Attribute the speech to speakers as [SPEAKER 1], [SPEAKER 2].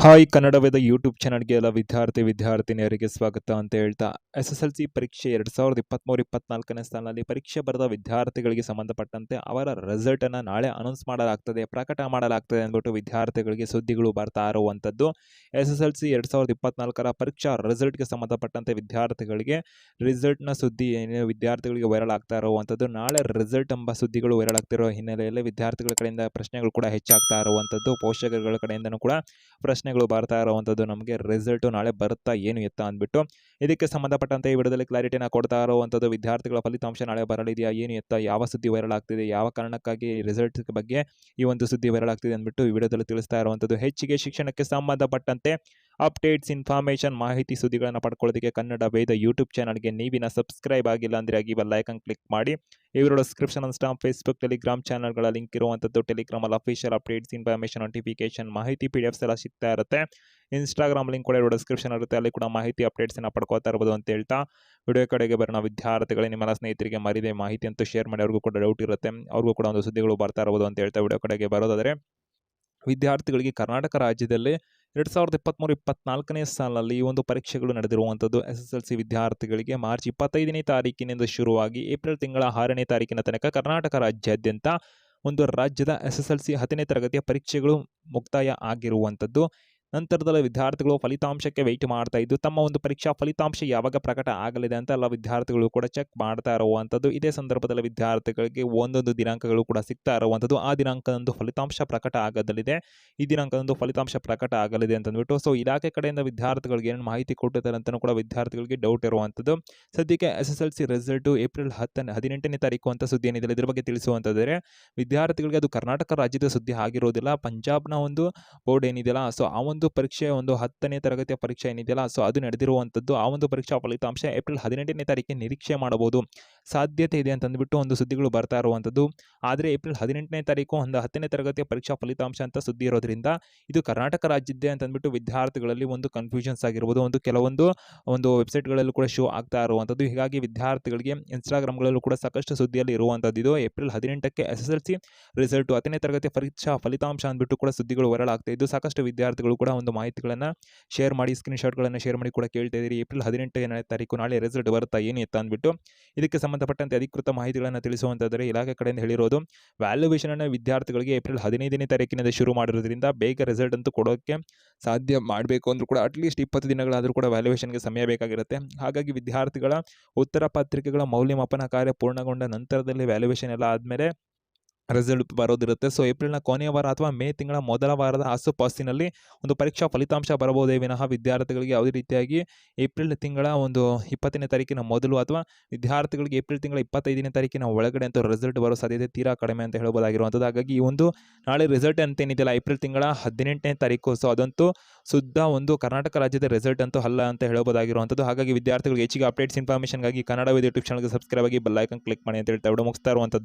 [SPEAKER 1] Hi Kannada Veda YouTube ಚಾನಲ್ಗೆ ಎಲ್ಲ ವಿದ್ಯಾರ್ಥಿನಿಯರಿಗೆ ಸ್ವಾಗತ ಅಂತ ಹೇಳ್ತಾ SSLC ಪರೀಕ್ಷೆ 2023-24ನೇ ಸಾಲಿನಲ್ಲಿ ಪರೀಕ್ಷೆ ಬರೆದ ವಿದ್ಯಾರ್ಥಿಗಳಿಗೆ ಸಂಬಂಧಪಟ್ಟಂತೆ ಅವರ ರಿಸಲ್ಟನ್ನು ನಾಳೆ ಅನೌನ್ಸ್ ಮಾಡಲಾಗ್ತದೆ, ಪ್ರಕಟ ಮಾಡಲಾಗ್ತದೆ ಅಂದ್ಬಿಟ್ಟು ವಿದ್ಯಾರ್ಥಿಗಳಿಗೆ ಸುದ್ದಿಗಳು ಬರ್ತಾ ಇರುವಂಥದ್ದು. SSLC 2024ರ ಪರೀಕ್ಷಾ ರಿಸಲ್ಟ್ಗೆ ಸಂಬಂಧಪಟ್ಟಂತೆ ವಿದ್ಯಾರ್ಥಿಗಳಿಗೆ ರಿಸಲ್ಟ್ನ ಸುದ್ದಿ ವಿದ್ಯಾರ್ಥಿಗಳಿಗೆ ವೈರಲ್ ಆಗ್ತಾ ಇರುವಂಥದ್ದು. ನಾಳೆ ರಿಸಲ್ಟ್ ಎಂಬ ಸುದ್ದಿಗಳು ವೈರಲ್ ಆಗ್ತಿರೋ ಹಿನ್ನೆಲೆಯಲ್ಲಿ ವಿದ್ಯಾರ್ಥಿಗಳ ಕಡೆಯಿಂದ ಪ್ರಶ್ನೆಗಳು ಕೂಡ ಹೆಚ್ಚಾಗ್ತಾ ಇರುವಂಥದ್ದು. ಪೋಷಕರುಗಳ ಕಡೆಯಿಂದನೂ ಕೂಡ ಪ್ರಶ್ನೆಗಳು ಬರ್ತಾ ಇರುವಂಥದ್ದು, ನಮಗೆ ರಿಸಲ್ಟ್ ನಾಳೆ ಬರುತ್ತಾ ಏನು ಎತ್ತ ಅಂದ್ಬಿಟ್ಟು. ಇದಕ್ಕೆ ಸಂಬಂಧಪಟ್ಟಂತೆ ಈ ವಿಡಿಯೋದಲ್ಲಿ ಕ್ಲಾರಿಟಿನ ಕೊಡ್ತಾ ಇರುವಂಥದ್ದು. ವಿದ್ಯಾರ್ಥಿಗಳ ಫಲಿತಾಂಶ ನಾಳೆ ಬರಲಿದೆಯಾ, ಏನು ಎತ್ತ, ಯಾವ ಸುದ್ದಿ ವೈರಲ್ ಆಗ್ತಿದೆ, ಯಾವ ಕಾರಣಕ್ಕಾಗಿ ರಿಸಲ್ಟ್ ಬಗ್ಗೆ ಈ ಒಂದು ಸುದ್ದಿ ವೈರಲ್ ಆಗ್ತಿದೆ ಅಂದ್ಬಿಟ್ಟು ಈ ವಿಡಿಯೋದಲ್ಲಿ ತಿಳಿಸ್ತಾ ಇರುವಂಥದ್ದು. ಹೆಚ್ಚಿಗೆ ಶಿಕ್ಷಣಕ್ಕೆ ಸಂಬಂಧಪಟ್ಟಂತೆ ಅಪ್ಡೇಟ್ಸ್, ಇನ್ಫಾರ್ಮೇಷನ್, ಮಾಹಿತಿ, ಸುದ್ದಿಗಳನ್ನು ಪಡ್ಕೊಳ್ಳೋದಕ್ಕೆ ಕನ್ನಡ ವೇದ ಯೂಟ್ಯೂಬ್ ಚಾನಲ್ಗೆ ನೀವಿನ ಸಬ್ಸ್ಕ್ರೈಬ್ ಆಗಿಲ್ಲ ಅಂದರೆ ಆಗಿ ಬೆಲ್ ಐಕಾನ್ ಕ್ಲಿಕ್ ಮಾಡಿ. ಈ video description Instagram, Facebook, Telegram ಚಾನಲ್ಗಳ ಲಿಂಕ್ ಇರುವಂಥದ್ದು. ಟೆಲಿಗ್ರಾಮಲ್ಲಿ ಅಫಿಷಿಯಲ್ ಅಪ್ಡೇಟ್ಸ್, ಇನ್ಫಾರ್ಮೇಷನ್, ನೋಟಿಫಿಕೇಶನ್, ಮಾಹಿತಿ PDFs ಎಲ್ಲ ಸಿಗ್ತಾ ಇರುತ್ತೆ. ಇನ್ಸ್ಟಾಗ್ರಾಮ್ ಲಿಂಕ್ ಕೂಡ ವಿಡಿಯೋ ಡಿಸ್ಕ್ರಿಪ್ಷನ್ ಇರುತ್ತೆ, ಅಲ್ಲಿ ಕೂಡ ಮಾಹಿತಿ ಅಪ್ಡೇಟ್ಸನ್ನು ಪಡ್ಕೋತಾ ಇರ್ಬೋದು ಅಂತ ಹೇಳ್ತಾ ವಿಡಿಯೋ ಕಡೆಗೆ ಬರೋಣ. ವಿದ್ಯಾರ್ಥಿಗಳೇ, ನಿಮ್ಮೆಲ್ಲ ಸ್ನೇಹಿತರಿಗೆ ಮರಿದೆ ಮಾಹಿತಿ ಅಂತೂ ಶೇರ್ ಮಾಡಿ, ಅವ್ರಿಗೂ ಕೂಡ ಡೌಟ್ ಇರುತ್ತೆ, ಅವ್ರಿಗೂ ಕೂಡ ಒಂದು ಸುದ್ದಿಗಳು ಬರ್ತಾ ಇರ್ಬೋದು ಅಂತ ಹೇಳ್ತಾ ವಿಡಿಯೋ ಕಡೆಗೆ ಬರೋದಾದರೆ, ವಿದ್ಯಾರ್ಥಿಗಳಿಗೆ ಕರ್ನಾಟಕ ರಾಜ್ಯದಲ್ಲಿ 2023-24ನೇ ಸಾಲಿನಲ್ಲಿ ಈ ಒಂದು ಪರೀಕ್ಷೆಗಳು ನಡೆದಿರುವಂಥದ್ದು. SSLC ವಿದ್ಯಾರ್ಥಿಗಳಿಗೆ ಮಾರ್ಚ್ 25ನೇ ತಾರೀಕಿನಿಂದ ಶುರುವಾಗಿ ಏಪ್ರಿಲ್ ತಿಂಗಳ 6ನೇ ತಾರೀಕಿನ ತನಕ ಕರ್ನಾಟಕ ರಾಜ್ಯಾದ್ಯಂತ ಒಂದು ರಾಜ್ಯದ SSLC 10ನೇ ತರಗತಿಯ ಪರೀಕ್ಷೆಗಳು ಮುಕ್ತಾಯ ಆಗಿರುವಂಥದ್ದು. ನಂತರದಲ್ಲಿ ವಿದ್ಯಾರ್ಥಿಗಳು ಫಲಿತಾಂಶಕ್ಕೆ ವೆಯ್ಟ್ ಮಾಡ್ತಾ ಇದ್ದು, ತಮ್ಮ ಒಂದು ಪರೀಕ್ಷಾ ಫಲಿತಾಂಶ ಯಾವಾಗ ಪ್ರಕಟ ಆಗಲಿದೆ ಅಂತ ಎಲ್ಲ ವಿದ್ಯಾರ್ಥಿಗಳು ಕೂಡ ಚೆಕ್ ಮಾಡ್ತಾ ಇರುವಂಥದ್ದು. ಇದೇ ಸಂದರ್ಭದಲ್ಲಿ ವಿದ್ಯಾರ್ಥಿಗಳಿಗೆ ಒಂದೊಂದು ದಿನಾಂಕಗಳು ಕೂಡ ಸಿಗ್ತಾ ಇರುವಂಥದ್ದು. ಆ ದಿನಾಂಕದಂದು ಫಲಿತಾಂಶ ಪ್ರಕಟ ಆಗಲಿದೆ, ಈ ದಿನಾಂಕದಂದು ಫಲಿತಾಂಶ ಪ್ರಕಟ ಆಗಲಿದೆ ಅಂತಂದ್ಬಿಟ್ಟು ಸೊ ಇಲಾಖೆ ಕಡೆಯಿಂದ ವಿದ್ಯಾರ್ಥಿಗಳಿಗೆ ಏನೇನು ಮಾಹಿತಿ ಕೊಟ್ಟಿದ್ದಾರೆ ಅಂತಲೂ ಕೂಡ ವಿದ್ಯಾರ್ಥಿಗಳಿಗೆ ಡೌಟ್ ಇರುವಂಥದ್ದು. ಸದ್ಯಕ್ಕೆ SSLC ರಿಸಲ್ಟು ಏಪ್ರಿಲ್ 18ನೇ ತಾರೀಕು ಅಂತ ಸುದ್ದಿ ಏನಿದೆ ಇದ್ರ ಬಗ್ಗೆ ತಿಳಿಸುವಂಥದ್ದರೆ, ವಿದ್ಯಾರ್ಥಿಗಳಿಗೆ ಅದು ಕರ್ನಾಟಕ ರಾಜ್ಯದ ಸುದ್ದಿ ಆಗಿರೋದಿಲ್ಲ, ಪಂಜಾಬ್ನ ಒಂದು ಬೋರ್ಡ್ ಏನಿದೆಯಲ್ಲ, ಸೊ ಆ ಒಂದು ಪರೀಕ್ಷೆ ಒಂದು 10ನೇ ತರಗತಿಯ ಪರೀಕ್ಷೆ ಏನಿದೆಯಲ್ಲ, ಸೊ ಅದು ನಡೆದಿರುವಂಥದ್ದು. ಆ ಒಂದು ಪರೀಕ್ಷಾ ಫಲಿತಾಂಶ ಏಪ್ರಿಲ್ 18ನೇ ತಾರೀಕಿಗೆ ನಿರೀಕ್ಷೆ ಮಾಡಬಹುದು, ಸಾಧ್ಯತೆ ಇದೆ ಅಂತಂದ್ಬಿಟ್ಟು ಒಂದು ಸುದ್ದಿಗಳು ಬರ್ತಾ ಇರುವಂಥದ್ದು. ಆದರೆ ಏಪ್ರಿಲ್ 18ನೇ ತಾರೀಕು ಒಂದು 10ನೇ ತರಗತಿಯ ಪರೀಕ್ಷಾ ಫಲಿತಾಂಶ ಅಂತ ಸುದ್ದಿ ಇರೋದ್ರಿಂದ ಇದು ಕರ್ನಾಟಕ ರಾಜ್ಯದ್ದೇ ಅಂತಂದ್ಬಿಟ್ಟು ವಿದ್ಯಾರ್ಥಿಗಳಲ್ಲಿ ಒಂದು ಕನ್ಫ್ಯೂಷನ್ಸ್ ಆಗಿರ್ಬೋದು, ಕೆಲವೊಂದು ವೆಬ್ಸೈಟ್ಗಳಲ್ಲೂ ಕೂಡ ಶೋ ಆಗ್ತಾ ಇರುವಂಥದ್ದು. ಹೀಗಾಗಿ ವಿದ್ಯಾರ್ಥಿಗಳಿಗೆ ಇನ್ಸ್ಟಾಗ್ರಾಮ್ಗಳಲ್ಲೂ ಕೂಡ ಸಾಕಷ್ಟು ಸುದ್ದಿಯಲ್ಲಿ ಇರುವಂಥದ್ದು. ಇದು ಏಪ್ರಿಲ್ 18ಕ್ಕೆ SSLC ರಿಸಲ್ಟು 10ನೇ ತರಗತಿಯ ಪರೀಕ್ಷಾ ಫಲಿತಾಂಶ ಅಂದ್ಬಿಟ್ಟು ಕೂಡ ಸುದ್ದಿಗಳು ವೈರಲ್ ಆಗ್ತಾ ಇದ್ದು, ಸಾಕಷ್ಟು ವಿದ್ಯಾರ್ಥಿಗಳು ಕೂಡ ಒಂದು ಮಾಹಿತಿಗಳನ್ನು ಶೇರ್ ಮಾಡಿ, ಸ್ಕ್ರೀನ್ಶಾಟ್ಗಳನ್ನು ಶೇರ್ ಮಾಡಿ ಕೂಡ ಕೇಳ್ತಾ ಇದ್ದೀರಿ, ಏಪ್ರಿಲ್ 18ನೇ ತಾರೀಕು ನಾಳೆ ರಿಸಲ್ಟ್ ಬರುತ್ತಾ ಏನು ಎತ್ತ ಅಂದ್ಬಿಟ್ಟು. ಇದಕ್ಕೆ ಸಂಬಂಧಪಟ್ಟಂತೆ ಅಧಿಕೃತ ಮಾಹಿತಿಗಳನ್ನು ತಿಳಿಸುವಂತಾದರೆ ಇಲಾಖೆ ಕಡೆಯಿಂದ ಹೇಳಿರೋದು, ವ್ಯಾಲ್ಯೂಯೇಷನ್ ಅನ್ನು ವಿದ್ಯಾರ್ಥಿಗಳಿಗೆ ಏಪ್ರಿಲ್ 15ನೇ ತಾರೀಕಿನಿಂದ ಶುರು ಮಾಡಿರೋದ್ರಿಂದ ಬೇಗ ರಿಸಲ್ಟ್ ಅಂತೂ ಕೊಡೋಕ್ಕೆ ಸಾಧ್ಯ ಮಾಡಬೇಕು ಅಂದರೂ ಕೂಡ ಅಟ್ಲೀಸ್ಟ್ 20 ದಿನಗಳಾದರೂ ಕೂಡ ವ್ಯಾಲ್ಯೂಯೇಷನ್ಗೆ ಸಮಯ ಬೇಕಾಗಿರುತ್ತೆ. ಹಾಗಾಗಿ ವಿದ್ಯಾರ್ಥಿಗಳ ಉತ್ತರ ಪತ್ರಿಕೆಗಳ ಮೌಲ್ಯಮಾಪನ ಕಾರ್ಯ ಪೂರ್ಣಗೊಂಡ ನಂತರದಲ್ಲಿ ವ್ಯಾಲ್ಯೂಯೇಷನ್ ಎಲ್ಲ ಆದಮೇಲೆ ರಿಸಲ್ಟ್ ಬರೋದಿರುತ್ತೆ. ಸೊ ಏಪ್ರಿಲ್ನ ಕೊನೆಯ ವಾರ ಅಥವಾ ಮೇ ತಿಂಗಳ ಮೊದಲ ವಾರದ ಆಸುಪಾಸಿನಲ್ಲಿ ಒಂದು ಪರೀಕ್ಷಾ ಫಲಿತಾಂಶ ಬರಬಹುದೇ ವಿನಃ ವಿದ್ಯಾರ್ಥಿಗಳಿಗೆ ಯಾವುದೇ ರೀತಿಯಾಗಿ ಏಪ್ರಿಲ್ ತಿಂಗಳ ಒಂದು 20ನೇ ತಾರೀಕಿನ ಮೊದಲು ಅಥವಾ ವಿದ್ಯಾರ್ಥಿಗಳಿಗೆ ಏಪ್ರಿಲ್ ತಿಂಗಳ 25ನೇ ತಾರೀಕಿನ ಒಳಗಡೆ ಅಂತೂ ರಿಸಲ್ಟ್ ಬರೋ ಸಾಧ್ಯತೆ ತೀರಾ ಕಡಿಮೆ ಅಂತ ಹೇಳ್ಬೋದಾಗಿರುವಂಥದ್ದು. ಹಾಗಾಗಿ ಈ ಒಂದು ನಾಳೆ ರಿಸಲ್ಟ್ ಅಂತೇನಿದೆಯಲ್ಲ ಏಪ್ರಿಲ್ ತಿಂಗಳ 18ನೇ ತಾರೀಕು, ಸೊ ಅದಂತೂ ಶುದ್ಧ ಒಂದು ಕರ್ನಾಟಕ ರಾಜ್ಯದ ರಿಸಲ್ಟ್ ಅಂತೂ ಅಲ್ಲ ಅಂತ ಹೇಳ್ಬೋದಾಗಿರುವಂಥದ್ದು. ಹಾಗಾಗಿ ವಿದ್ಯಾರ್ಥಿಗಳಿಗೆ ಹೆಚ್ಚಿಗೆ ಅಪ್ಡೇಟ್ಸ್, ಇನ್ಫಾರ್ಮೇಷನ್ಗಾಗಿ ಕನ್ನಡ ಯೂಟ್ಯೂಬ್ ಚಾನಲ್ಗೆ ಸಬ್ಸ್ಕ್ರೈಬ್ ಆಗಿ ಬೆಲ್ ಐಕಾನ್ ಕ್ಲಿಕ್ ಮಾಡಿ ಅಂತ ಹೇಳ್ತಾ ವಿಡಿಯೋ ಮುಗಿಸ್ತಾ ಇರುವಂಥದ್ದು.